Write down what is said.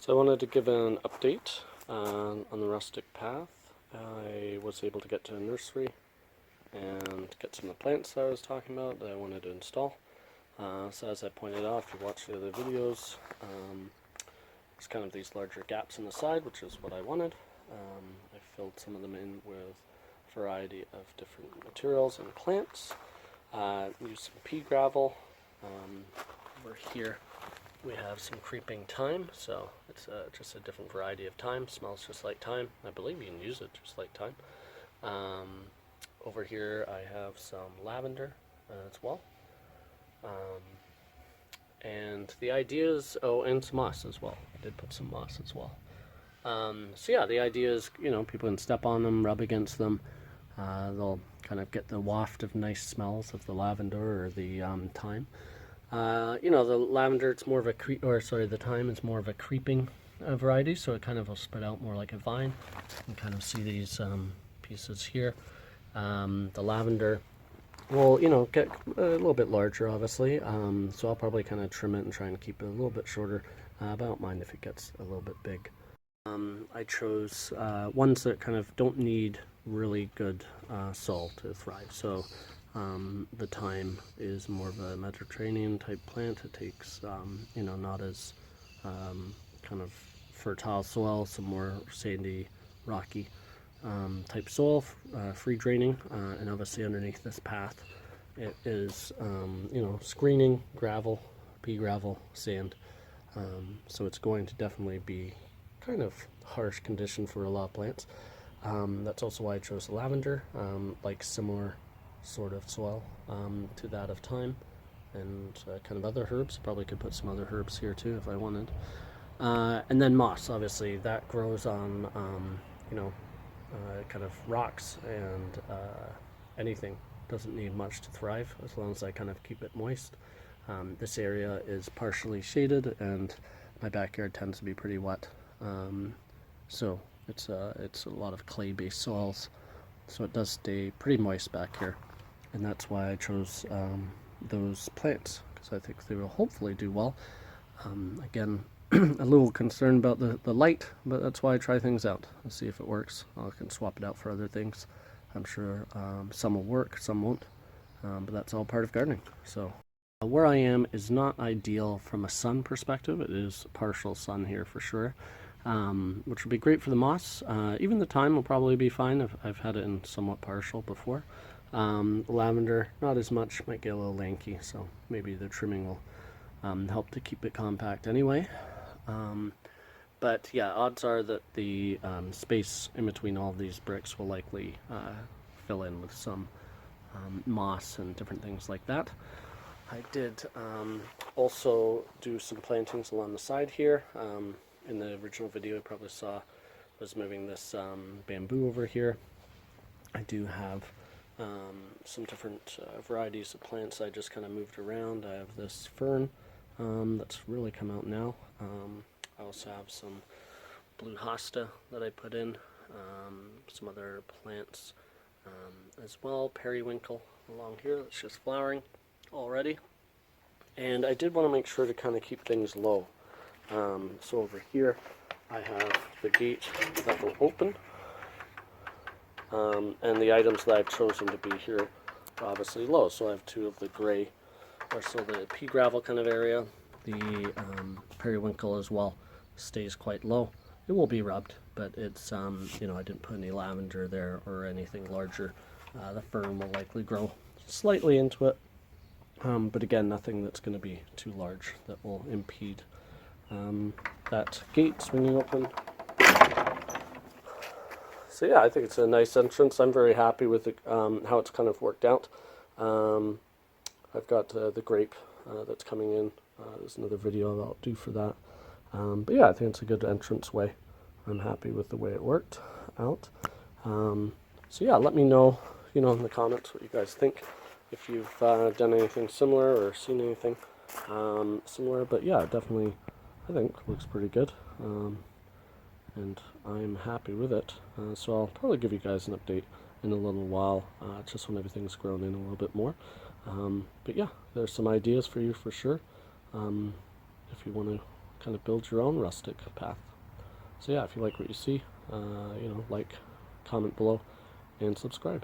So I wanted to give an update on the Rustic path. I was able to get to a nursery and get some of the plants that I was talking about that I wanted to install. So as I pointed out, if you watch the other videos, there's kind of these larger gaps in the side, which is what I wanted. I filled some of them in with a variety of different materials and plants. Used some pea gravel. Over here we have some creeping thyme, so it's just a different variety of thyme. Smells just like thyme. I believe you can use it just like thyme. Over here I have some lavender as well. And the idea is, oh, and some moss as well. I did put some moss as well. So yeah, the idea is, people can step on them, rub against them. They'll kind of get the waft of nice smells of the lavender or the thyme. The lavender, it's more of a the thyme is more of a creeping variety, so it kind of will spread out more like a vine. You can kind of see these pieces here. The lavender will, get a little bit larger, obviously. So I'll probably kind of trim it and try and keep it a little bit shorter. But I don't mind if it gets a little bit big. I chose ones that kind of don't need really good soil to thrive. So the thyme is more of a Mediterranean type plant. It takes, not as kind of fertile soil, some more sandy, rocky type soil, free draining, and obviously underneath this path it is, screening gravel, pea gravel, sand. So it's going to definitely be kind of harsh condition for a lot of plants. That's also why I chose the lavender, like similar sort of soil to that of thyme, and kind of other herbs. Probably could put some other herbs here too if I wanted. And then moss, obviously, that grows on kind of rocks and anything. Doesn't need much to thrive as long as I kind of keep it moist. This area is partially shaded, and my backyard tends to be pretty wet. So it's a lot of clay-based soils, so it does stay pretty moist back here, and that's why I chose those plants, because I think they will hopefully do well. Again, a little concerned about the light, but that's why I try things out and see if it works. I can swap it out for other things. I'm sure some will work, some won't, but that's all part of gardening. So where I am is not ideal from a sun perspective. It is partial sun here for sure, which would be great for the moss. Even the thyme will probably be fine. I've had it in somewhat partial before. Lavender, not as much, might get a little lanky, so maybe the trimming will help to keep it compact anyway. But yeah, odds are that the space in between all of these bricks will likely fill in with some moss and different things like that. I did also do some plantings along the side here. In the original video, you probably saw I was moving this bamboo over here. I do have some different varieties of plants I just kind of moved around. I have this fern that's really come out now. I also have some blue hosta that I put in, some other plants as well. Periwinkle along here that's just flowering already. And I did want to make sure to kind of keep things low. So over here I have the gate that will open, and the items that I've chosen to be here are obviously low. So I have two of the gray, or so the pea gravel kind of area. The periwinkle as well stays quite low. It will be rubbed, but it's I didn't put any lavender there or anything larger. The fern will likely grow slightly into it, but again, nothing that's going to be too large that will impede that gate swinging open. So yeah, I think it's a nice entrance. I'm very happy with how it's kind of worked out. I've got the grape that's coming in. There's another video I'll do for that. But yeah, I think it's a good entrance way. I'm happy with the way it worked out. So yeah, let me know, in the comments what you guys think. If you've done anything similar or seen anything similar. But yeah, definitely, I think looks pretty good. And I'm happy with it. So I'll probably give you guys an update in a little while, just when everything's grown in a little bit more. But yeah, there's some ideas for you for sure. If you want to kind of build your own rustic path. So yeah, if you like what you see, like, comment below, and subscribe.